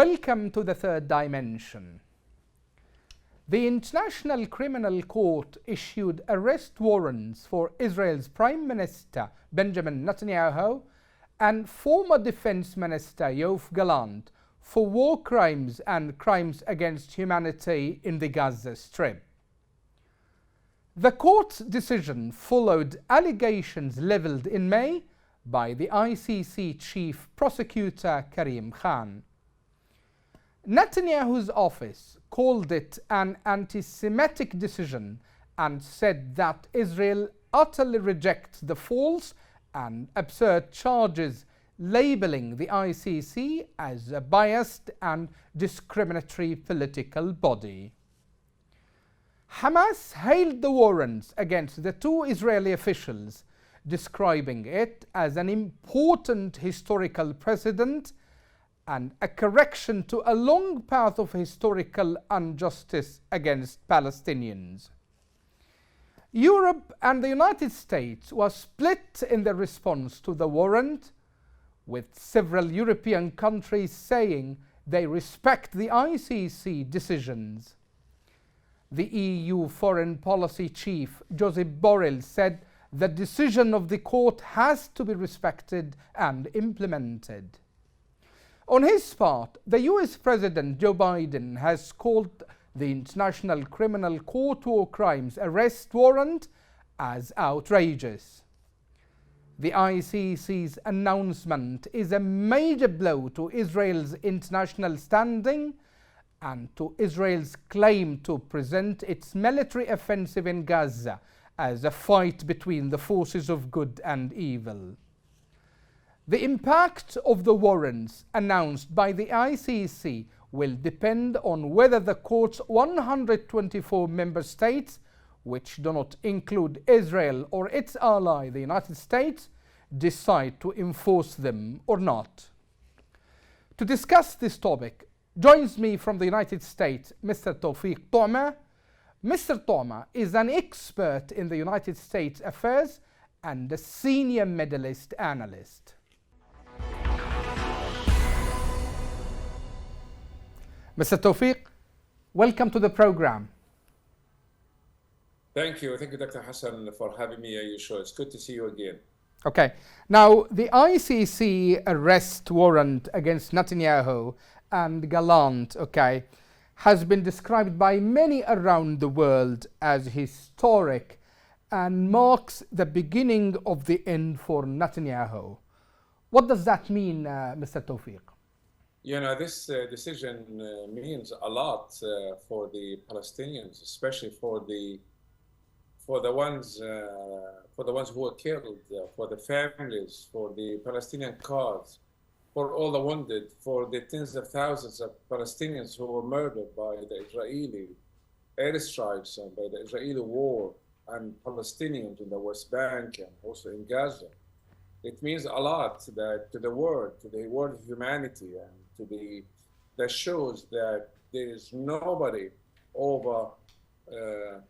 Welcome to the third dimension. The International Criminal Court issued arrest warrants for Israel's Prime Minister Benjamin Netanyahu and former Defense Minister Yoav Gallant for war crimes and crimes against humanity in the Gaza Strip. The court's decision followed allegations leveled in May by the ICC chief prosecutor Karim Khan. Netanyahu's office called it an anti-Semitic decision and said that Israel utterly rejects the false and absurd charges, labeling the ICC as a biased and discriminatory political body. Hamas hailed the warrants against the two Israeli officials, describing it as an important historical precedent and a correction to a long path of historical injustice against Palestinians. Europe and the United States were split in their response to the warrant, with several European countries saying they respect the ICC decisions. The EU Foreign Policy Chief Josep Borrell said the decision of the court has to be respected and implemented. On his part, the US President Joe Biden has called the International Criminal Court war crimes arrest warrant as outrageous. The ICC's announcement is a major blow to Israel's international standing and to Israel's claim to present its military offensive in Gaza as a fight between the forces of good and evil. The impact of the warrants announced by the ICC will depend on whether the court's 124 member states, which do not include Israel or its ally, the United States, decide to enforce them or not. To discuss this topic, joins me from the United States Mr. Tawfieq Toameh. Mr. Toameh is an expert in the United States affairs and a senior Middle East analyst. Mr. Tawfieq, welcome to the program. Thank you, Dr. Hassan, for having me on your show. It's good to see you again. Okay, now the ICC arrest warrant against Netanyahu and Gallant, has been described by many around the world as historic and marks the beginning of the end for Netanyahu. What does that mean, Mr. Tawfieq? You know, this decision means a lot for the Palestinians, especially for the ones who were killed, for the families, for the Palestinian cause, for all the wounded, for the tens of thousands of Palestinians who were murdered by the Israeli airstrikes and by the Israeli war, and Palestinians in the West Bank and also in Gaza. It means a lot that to the world of humanity, and that shows that there is nobody over the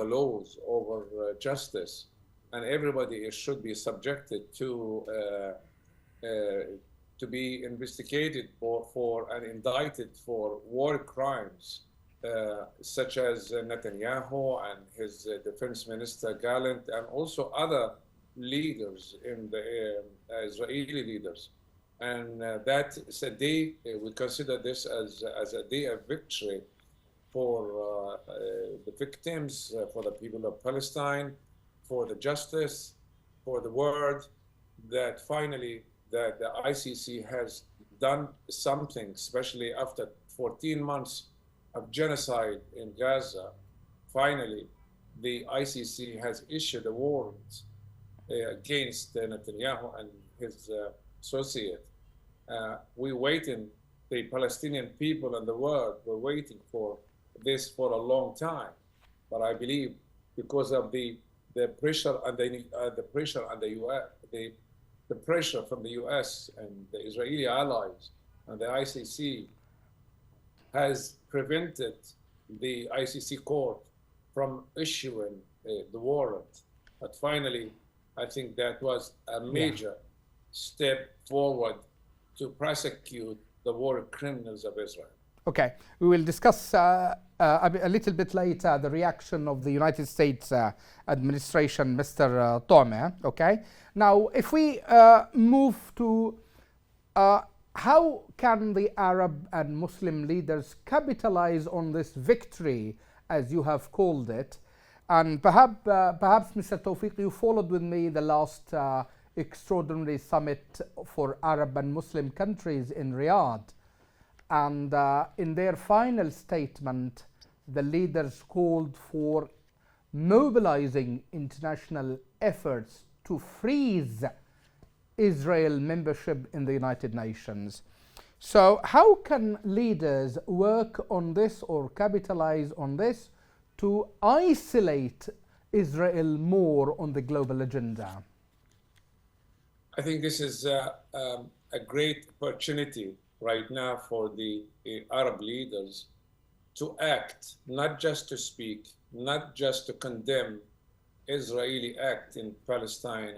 laws, over justice, and everybody should be subjected to be investigated for and indicted for war crimes, such as Netanyahu and his defense minister Gallant, and also other leaders in the Israeli leaders. And that's a day, we consider this as a day of victory for the victims, for the people of Palestine, for the justice, for the world, that finally that the ICC has done something, especially after 14 months of genocide in Gaza. Finally, the ICC has issued a warrant against Netanyahu and his associate. We waiting, the Palestinian people and the world were waiting for this for a long time. But I believe because of the pressure and the pressure and the US, the pressure from the US and the Israeli allies and the ICC has prevented the ICC court from issuing the warrant. But finally, I think that was a major step forward to prosecute the war criminals of Israel. Okay, we will discuss a little bit later the reaction of the United States administration, Mr. Toameh. Okay, now if we move to how can the Arab and Muslim leaders capitalize on this victory, as you have called it? And perhaps Mr. Tawfieq, you followed with me the last extraordinary summit for Arab and Muslim countries in Riyadh. And in their final statement, the leaders called for mobilizing international efforts to freeze Israel membership in the United Nations. So how can leaders work on this or capitalize on this to isolate Israel more on the global agenda? I think this is a great opportunity right now for the Arab leaders to act, not just to speak, not just to condemn Israeli act in Palestine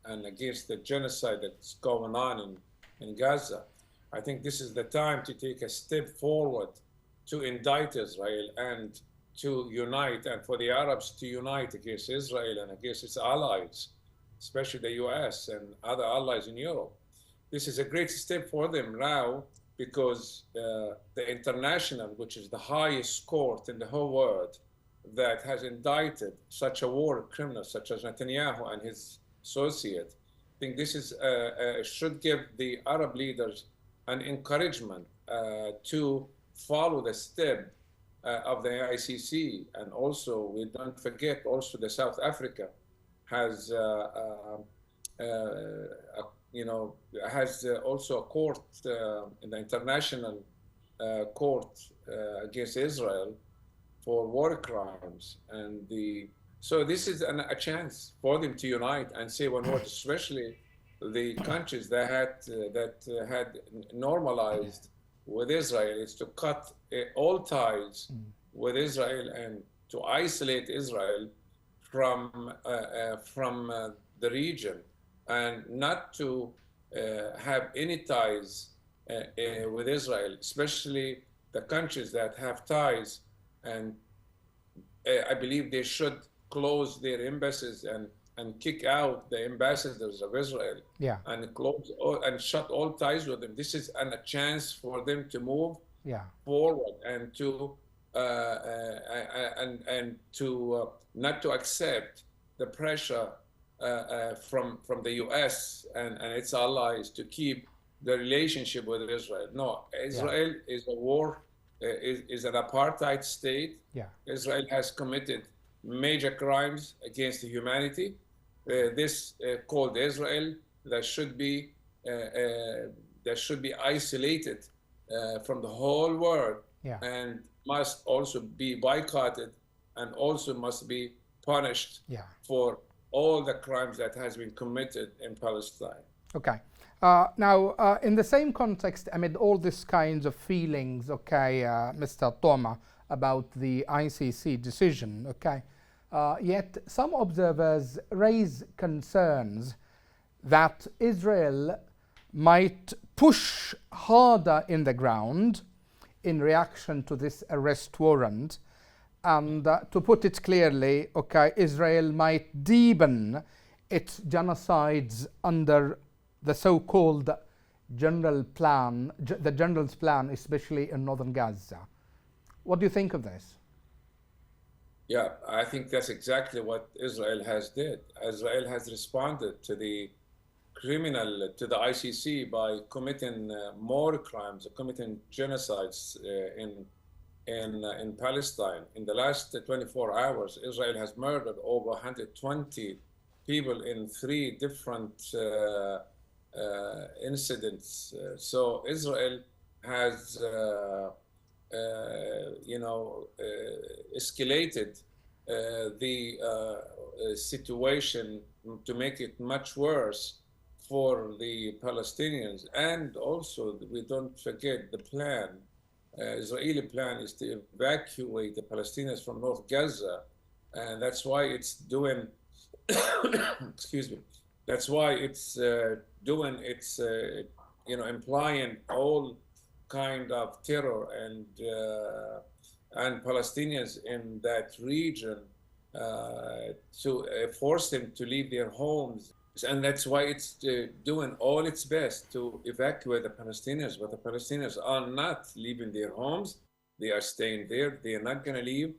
and against the genocide that's going on in Gaza. I think this is the time to take a step forward to indict Israel and to unite, and for the Arabs to unite against Israel and against its allies, especially the US and other allies in Europe. This is a great step for them now because the international, which is the highest court in the whole world, that has indicted such a war criminal such as Netanyahu and his associate, I think this is should give the Arab leaders an encouragement to follow the step of the ICC. And also, we don't forget, also the South Africa has has also a court in the international court against Israel for war crimes, and so this is a chance for them to unite and say one word, especially the countries that had normalized with Israel, is to cut all ties with Israel and to isolate Israel from the region, and not to have any ties with Israel, especially the countries that have ties. And I believe they should close their embassies and kick out the ambassadors of Israel, and close and shut all ties with them. This is a chance for them to move forward and to not to accept the pressure from the US and its allies to keep the relationship with Israel. No, Israel is a war, is an apartheid state. Israel has committed major crimes against humanity. This called Israel, that should be isolated from the whole world, and must also be boycotted, and also must be punished for all the crimes that has been committed in Palestine. Okay. Now, in the same context, amid all these kinds of feelings, Mr. Toameh, about the ICC decision, yet some observers raise concerns that Israel might push harder in the ground in reaction to this arrest warrant. And to put it clearly, Israel might deepen its genocides under the so-called general plan, the general's plan, especially in northern Gaza. What do you think of this? Yeah, I think that's exactly what Israel has did. Israel has responded to the ICC by committing more crimes, committing genocides in Palestine. In the last 24 hours, Israel has murdered over 120 people in 3 different incidents. So Israel has, escalated the situation to make it much worse for the Palestinians. And also, we don't forget the plan. Israeli plan is to evacuate the Palestinians from North Gaza, and that's why it's doing. Excuse me. That's why it's doing. It's implying all kind of terror and Palestinians in that region to force them to leave their homes. And that's why it's doing all its best to evacuate the Palestinians. But the Palestinians are not leaving their homes. They are staying there. They are not going to leave.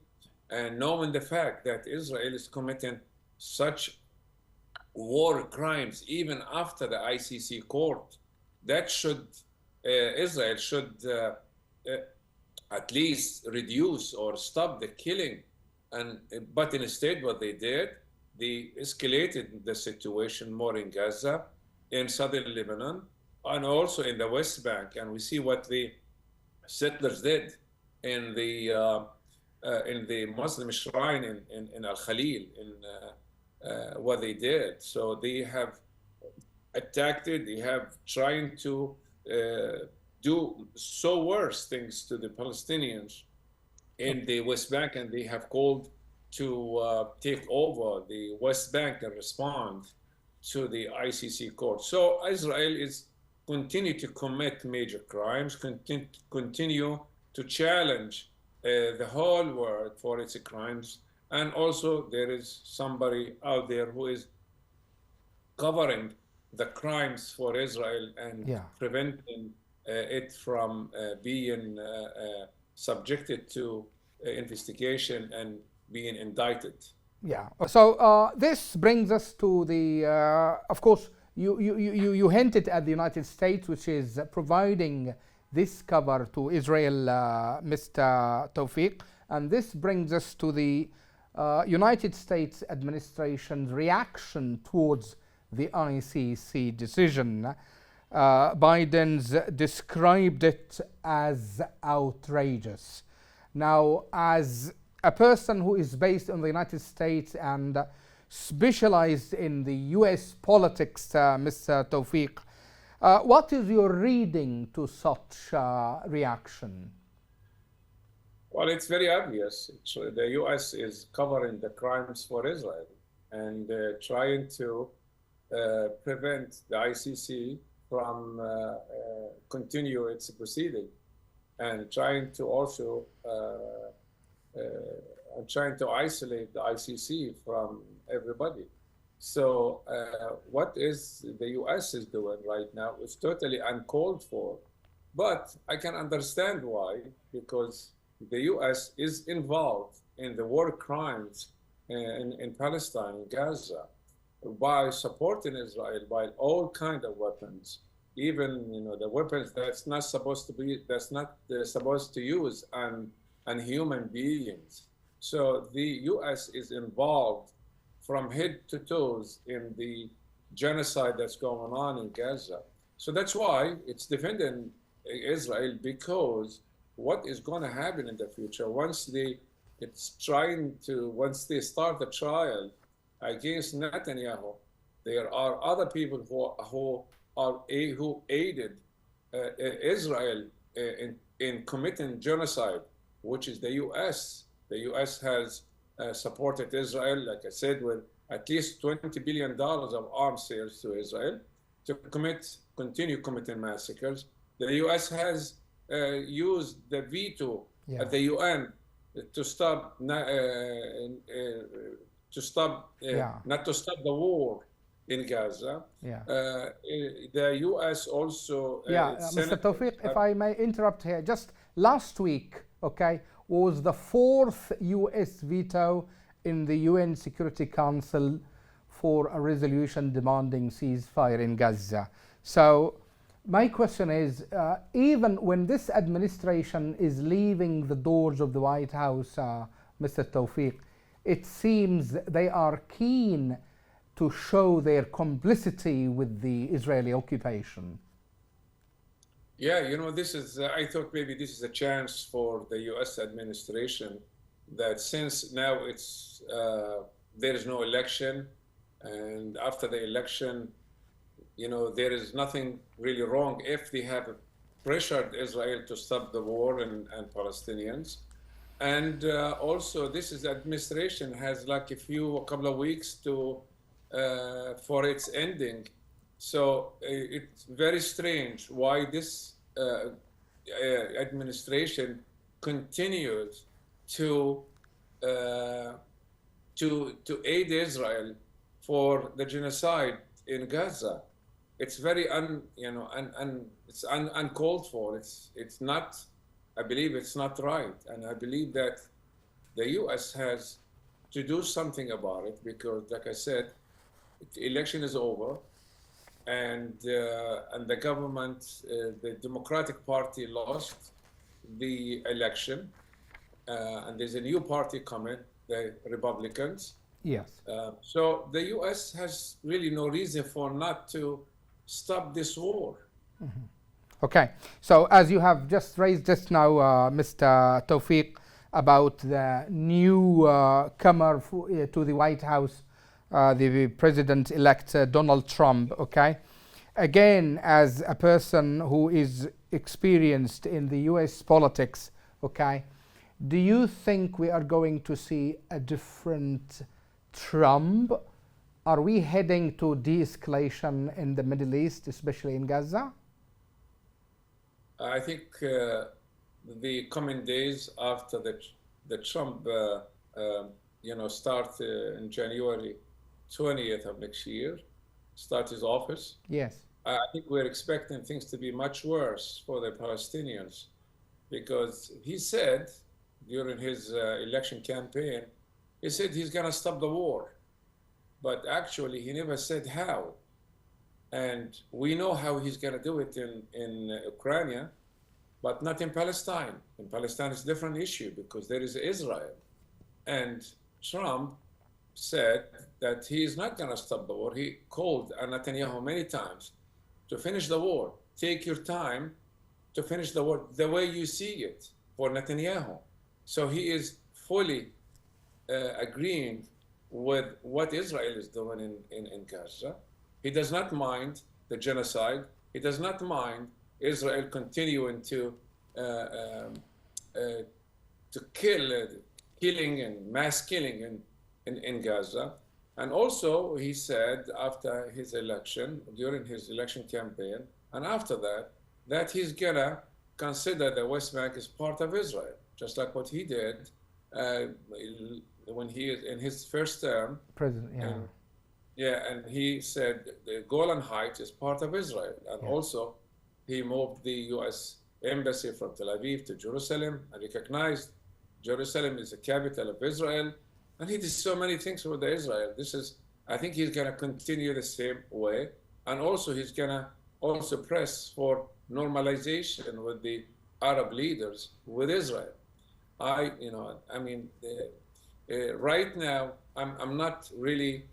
And knowing the fact that Israel is committing such war crimes even after the ICC court, that should, Israel should at least reduce or stop the killing. But instead what they did, they escalated the situation more in Gaza, in southern Lebanon, and also in the West Bank. And we see what the settlers did in the Muslim shrine in Al Khalil, what they did. So they have attacked it. They have trying to do so worse things to the Palestinians in the West Bank, and they have called to take over the West Bank and respond to the ICC court. So Israel is continue to commit major crimes, continue to challenge the whole world for its crimes. And also there is somebody out there who is covering the crimes for Israel and preventing it from being subjected to investigation and being indicted. Yeah. So this brings us to the, of course, you hinted at the United States, which is providing this cover to Israel, Mr. Tawfieq, and this brings us to the United States administration's reaction towards the ICC decision. Biden's described it as outrageous. Now, as a person who is based in the United States and specialized in the US politics, Mr. Tawfieq, what is your reading to such reaction? Well, it's very obvious. The US is covering the crimes for Israel and trying to prevent the ICC from continue its proceeding, and trying to also trying to isolate the ICC from everybody. So what is the US is doing right now is totally uncalled for, but I can understand why, because the US is involved in the war crimes in Palestine, in Gaza, by supporting Israel by all kinds of weapons, even the weapons that's not supposed to use on human beings. So the US is involved from head to toes in the genocide that's going on in Gaza. So that's why it's defending Israel, because what is going to happen in the future once they start the trial against Netanyahu, there are other people who aided Israel in committing genocide, which is the US. The US has supported Israel, like I said, with at least $20 billion of arms sales to Israel to continue committing massacres. The US has used the veto at the UN to stop not to stop the war in Gaza. The US also Mr. Tawfieq, if I may interrupt here, just last week, was the 4th US veto in the UN Security Council for a resolution demanding ceasefire in Gaza. So my question is, even when this administration is leaving the doors of the White House, Mr. Tawfieq, it seems they are keen to show their complicity with the Israeli occupation. Yeah, this is, I thought maybe this is a chance for the US administration that since now there is no election, and after the election, there is nothing really wrong if they have pressured Israel to stop the war and Palestinians. And also this administration has like a couple of weeks for its ending. So it's very strange why this administration continues to uh, to aid Israel for the genocide in Gaza. It's very uncalled for. It's not. I believe it's not right, and I believe that the U.S. has to do something about it because, like I said, the election is over, and the government, the Democratic Party lost the election, and there's a new party coming, the Republicans. Yes. So the U.S. has really no reason for not to stop this war. Mm-hmm. Okay. So as you have just raised just now, Mr. Tawfieq, about the new comer to the White House, the President-elect Donald Trump. Okay. Again, as a person who is experienced in the U.S. politics, okay, do you think we are going to see a different Trump? Are we heading to de-escalation in the Middle East, especially in Gaza? I think the coming days after the Trump, start in January 20th of next year, start his office. Yes. I think we're expecting things to be much worse for the Palestinians, because he said during his election campaign, he said he's going to stop the war. But actually, he never said how. And we know how he's going to do it in Ukraine, but not in Palestine. In Palestine, it's a different issue because there is Israel. And Trump said that he is not going to stop the war. He called Netanyahu many times to finish the war. Take your time to finish the war the way you see it for Netanyahu. So he is fully agreeing with what Israel is doing in Gaza. He does not mind the genocide. He does not mind Israel continuing to killing and mass killing in Gaza. And also, he said after his election, during his election campaign, and after that, that he's gonna consider the West Bank as part of Israel, just like what he did when he is in his first term. President, yeah. And he said the Golan Heights is part of Israel. And also, he moved the U.S. embassy from Tel Aviv to Jerusalem and recognized Jerusalem is the capital of Israel. And he did so many things with Israel. I think he's going to continue the same way. And also, he's going to also press for normalization with the Arab leaders with Israel. Right now, I'm not really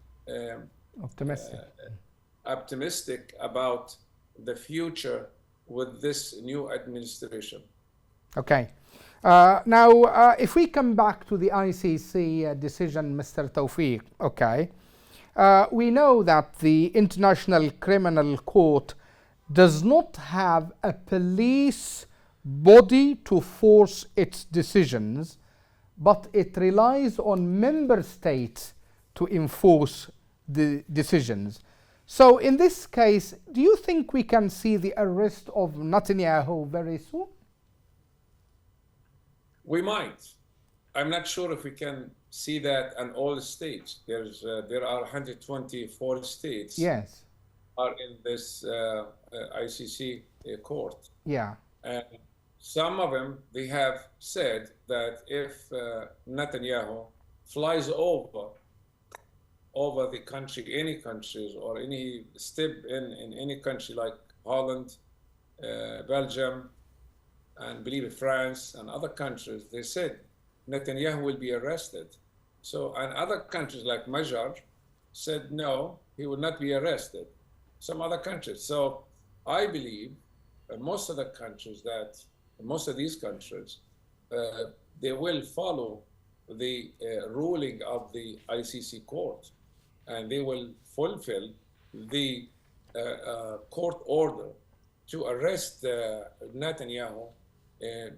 optimistic about the future with this new administration. Okay. Now, if we come back to the ICC decision, Mr. Tawfieq, okay, we know that the International Criminal Court does not have a police body to force its decisions, but it relies on member states to enforce the decisions. So in this case, do you think we can see the arrest of Netanyahu very soon? We might. I'm not sure if we can see that on all states. There are 124 states. Yes. Are in this ICC court. Yeah. And some of them, they have said that if Netanyahu flies over the country, any countries, or any step in any country like Holland, Belgium, and believe it, France and other countries, they said Netanyahu will be arrested. So, and other countries like Major said no, he will not be arrested. Some other countries. So I believe most of these countries, they will follow the ruling of the ICC court, and they will fulfill the court order to arrest Netanyahu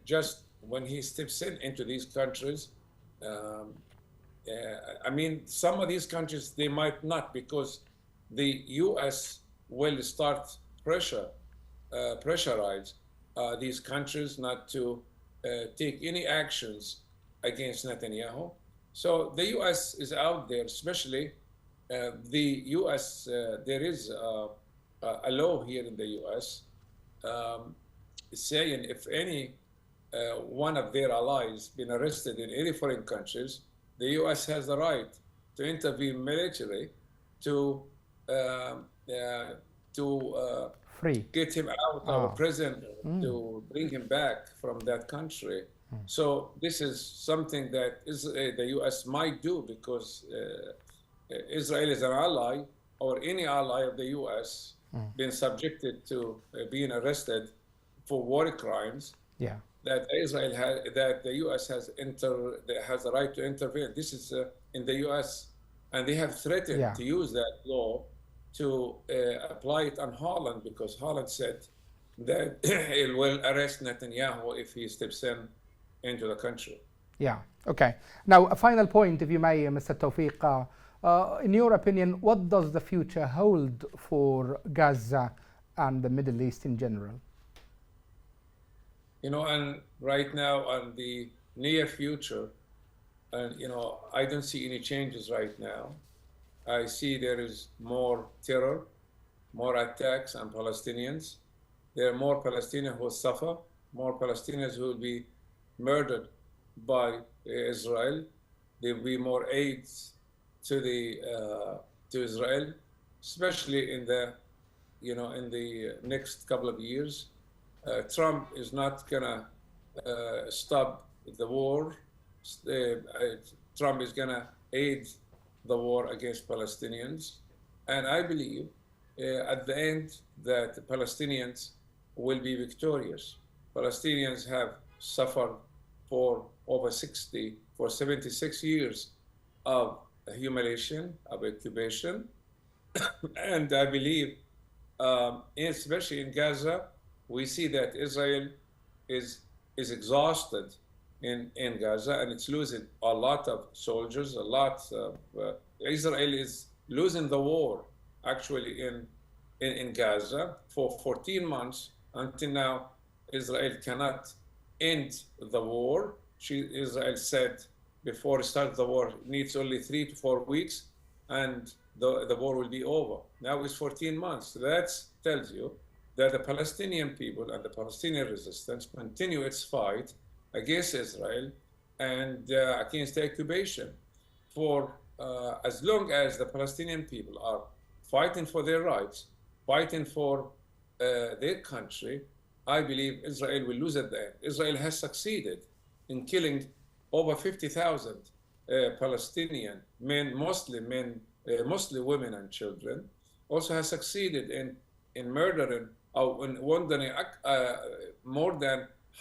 just when he steps into these countries. Some of these countries, they might not, because the U.S. will start pressurize these countries not to take any actions against Netanyahu. So the U.S. is out there, especially the U.S. There is a law here in the U.S. Saying if any one of their allies been arrested in any foreign countries, the U.S. has the right to intervene militarily to free get him out of prison, to bring him back from that country. So this is something that the U.S. might do, because Israel is an ally, or any ally of the U.S. been subjected to being arrested for war crimes. Yeah. That the U.S. has the right to intervene. This is in the U.S. and they have threatened to use that law to apply it on Holland, because Holland said that it will arrest Netanyahu if he steps into the country. Yeah. Okay. Now, a final point, if you may, Mr. Tawfieq. In your opinion, what does the future hold for Gaza and the Middle East in general? And right now, on the near future, and I don't see any changes right now. I see there is more terror, more attacks on Palestinians. There are more Palestinians who will suffer, more Palestinians who will be murdered by Israel. There will be more aids to Israel, especially in the next couple of years. Trump is not gonna stop the war. Trump is gonna aid the war against Palestinians, and I believe at the end that the Palestinians will be victorious. Palestinians have suffered for 76 years of humiliation, of occupation, and I believe, especially in Gaza, we see that Israel is exhausted in Gaza, and it's losing a lot of soldiers. Israel is losing the war actually in Gaza for 14 months. Until now, Israel cannot end the war. Israel said before it started the war, it needs only 3 to 4 weeks and the war will be over. Now it's 14 months. So that tells you that the Palestinian people and the Palestinian resistance continue its fight against Israel and against the occupation. For as long as the Palestinian people are fighting for their rights, fighting for their country, I believe Israel will lose at the end. Israel has succeeded in killing over 50,000 Palestinian men, mostly mostly women and children. Also has succeeded in murdering more than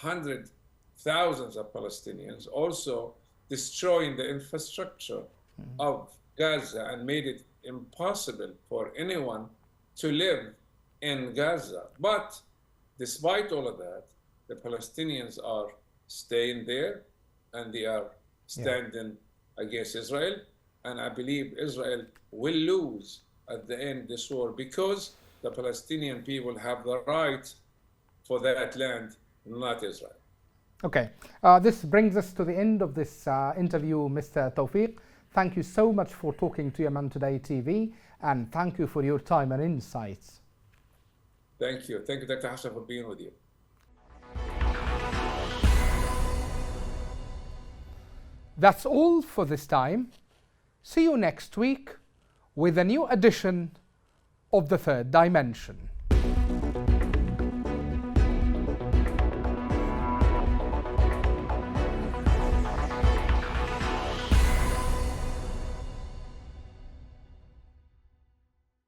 100,000 of Palestinians. Also destroying the infrastructure of Gaza and made it impossible for anyone to live in Gaza. But despite all of that, the Palestinians are staying there and they are standing against Israel. And I believe Israel will lose at the end this war because the Palestinian people have the right for that land, not Israel. Okay, this brings us to the end of this interview, Mr. Tawfieq. Thank you so much for talking to Yemen Today TV, and thank you for your time and insights. Thank you. Thank you, Dr. Hassan, for being with you. That's all for this time. See you next week with a new edition of The Third Dimension.